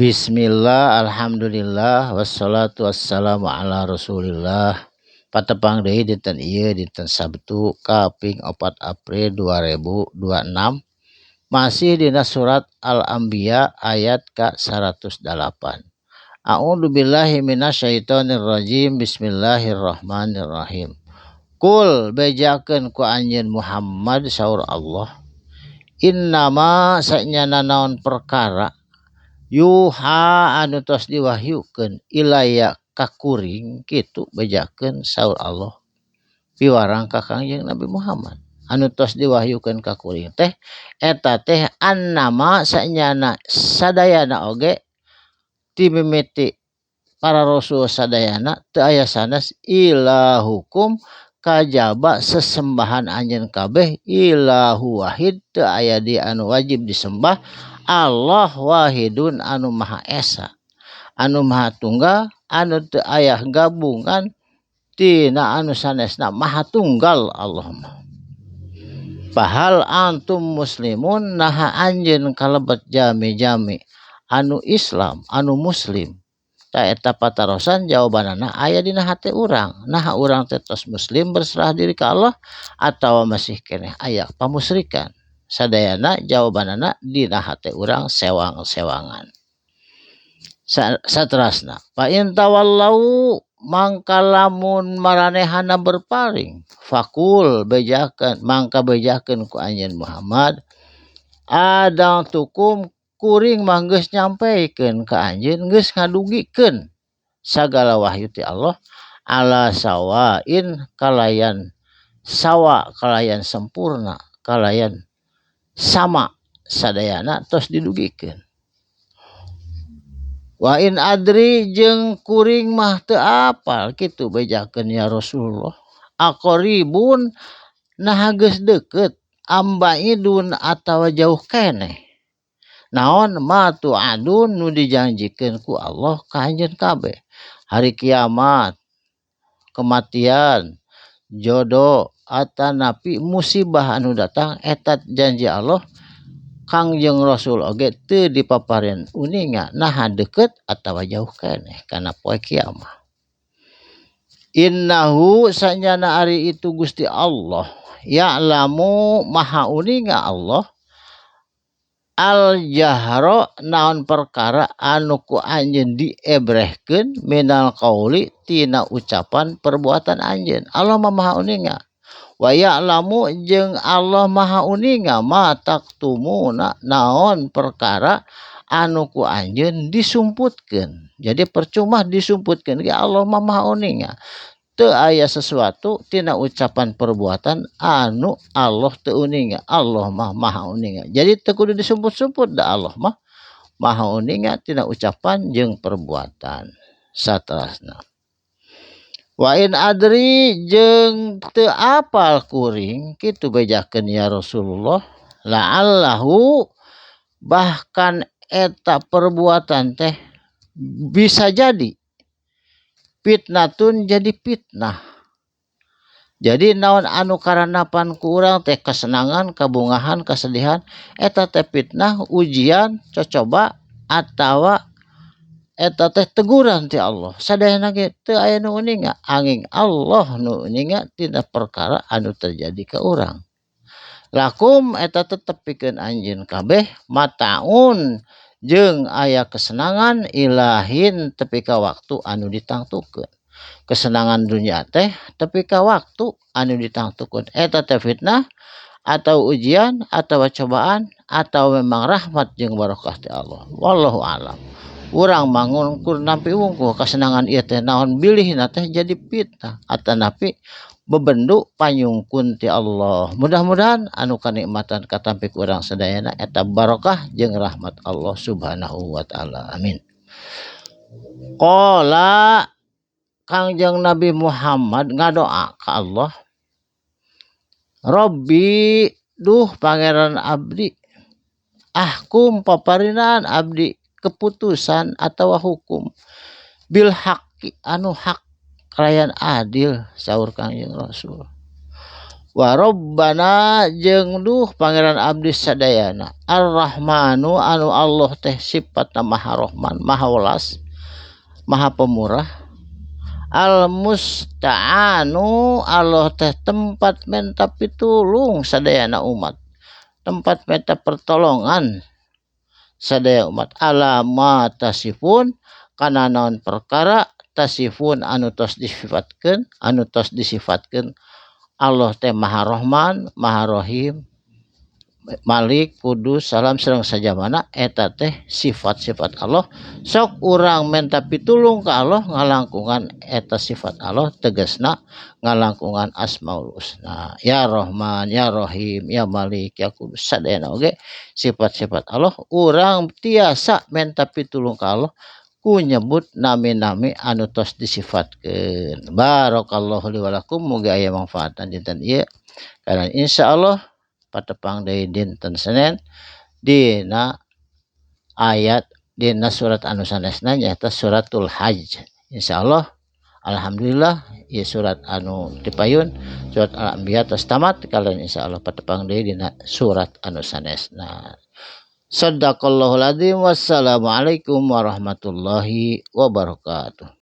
Bismillah, alhamdulillah, wassalatu wassalamu ala rasulillah. Patepang deui dinten ieu dinten Sabtu kaping 4 April 2026. Masih dina surat Al-Anbiya ayat ka 108. A'udzu billahi minasyaitonir rajim. Bismillahirrahmanirrahim. Kul bejakeun ku anjeun Muhammad saur Allah. Innama sanyana naon perkara yuha anu tos diwahyukeun ilaya ka kuring kitu bejakeun saur Allah piwarang ka Kangjeng Nabi Muhammad anu tos diwahyukeun ka kuring teh eta teh annama sanyana sadayana oge ti mimiti para rasul sadayana teu aya sanes ilahukum kajaba sesembahan anjeun kabeh ilahu wahid teu aya di anu wajib disembah Allah wahidun anu maha esa anu maha tunggal anu teu aya gabungan tina anu sanesna maha tunggal Allah mah. Pahal antum muslimun naha anjeun kalebet jami-jami anu Islam anu muslim ta eta patarosan jawabanana aya dina hate urang naha urang teh tos muslim berserah diri ka Allah atawa masih keneh aya pamusyrikan. Sadayana jawabanana dina hate urang sewang-sewangan. Saterasna fa in tawallau mangka lamun maranehana berpaling fakul bejakeun mangka bejakeun ku anjeun Muhammad adang tukum kuring mah geus nyampeukeun ka anjeun geus ngadugikeun sagala wahyu ti Allah ala sawain kalayan sawa kalayan sempurna kalayan sama sadayana tos didugikeun. Wa in adri jeung kuring mah teu apal kitu bejakeun ya Rasulullah. Aqribun nah geus deukeut ambaidun atawa jauh keneh. Naon ma tu'adun nu dijanjikeun ku Allah ka anjeun kabeh. Hari kiamat, kematian, jodoh atanapi musibah anu datang eta janji Allah Kangjeng Rasul oge teu dipapareun uninga naha deukeut atawa jauh keneh kana poe kiamat. Innahu sanyana ari itu Gusti Allah ya'lamu maha uninga Allah al jahra naon perkara anu ku anjeun diebrehkeun minal qauli tina ucapan perbuatan anjeun. Allah mah maha uninga. Wa ya'lamu jeung Allah maha uninga ma taktumuna naon perkara anu ku anjeun disumputkeun. Jadi percuma disumputkeun ge Allah mah maha uninga. Teu aya sesuatu tina ucapan perbuatan anu Allah teu uninga. Allah mah maha uninga. Jadi teu kudu disumput-sumput da Allah mah maha uninga tina ucapan jeung perbuatan. Saterasna wa in adri jeung teu apal kuring kitu bejakeun ya Rasulullah la'allahu bahkan eta perbuatan teh bisa jadi fitnatun jadi fitnah. Jadi naon anu karanapan ku urang teh kesenangan, kabungahan, kesedihan eta teh fitnah, ujian, cocoba atawa eta teh teguran ti Allah. Sadayana ge teu aya nu uninga angin Allah nu uninga tina perkara anu terjadi ka urang. Lakum eta tetep pikeun anjeun kabeh mataun jeung aya kesenangan ilahin tepi ka waktu anu ditangtukeun. Kesenangan dunia teh tepi ka waktu anu ditangtukeun. Eta teh fitnah atau ujian atau cobaan atau memang rahmat jeung barokah ti Allah. Wallahu alam. Urang mangun kur nampi wungkul kesenangan ieu teh naon bilihna teh jadi fitnah atanapi bebendu panyungkun ti Allah. Mudah-mudahan anu kanikmatan katampi ku urang sadayana eta barokah jeung rahmat Allah Subhanahu wa taala. Amin. Qala Kangjeng Nabi Muhammad ngadoa ka Allah. Rabbi duh pangeran abdi ahkum paparinaan abdi keputusan atau hukum bil haqqi anu hak kalayan adil saur Kangjeng Rasul. wa rabbana jeung duh pangeran abdi sadayana ar-rahmanu anu Allah teh sifatna maha rahman maha welas maha pemurah al-musta'anu Allah teh tempat minta pitulung sadayana umat tempat minta pertolongan sadaya umat alama tasifun kana naon perkara tasifun anu tos disifatkeun Allah teh maha rahman maha rahim Malik Kudus Salam sareng sajamana eta teh sifat-sifat Allah sok urang minta pitulung ka Allah ngalangkungan eta sifat Allah tegasna ngalangkungan Asmaul Husna ya Rahman ya Rahim ya Malik ya Kudus sadayana oge sifat-sifat Allah urang tiasa minta pitulung ka Allah ku nyebut nami-nami anu tos disifatkeun. Barakallahu li wa lakum muga aya manfaatan dinten ieu karena insyaallah patepang deui dinten Senin dina ayat dina surat anu sanesna nyaeta suratul hajj insyaallah. Alhamdulillah ieu surat anu dipayun surat al-anbiya tos tamat kalian insyaallah patepang deui dina surat anu sanesna. Shadaqallahul adzim. Wassalamualaikum warahmatullahi wabarakatuh.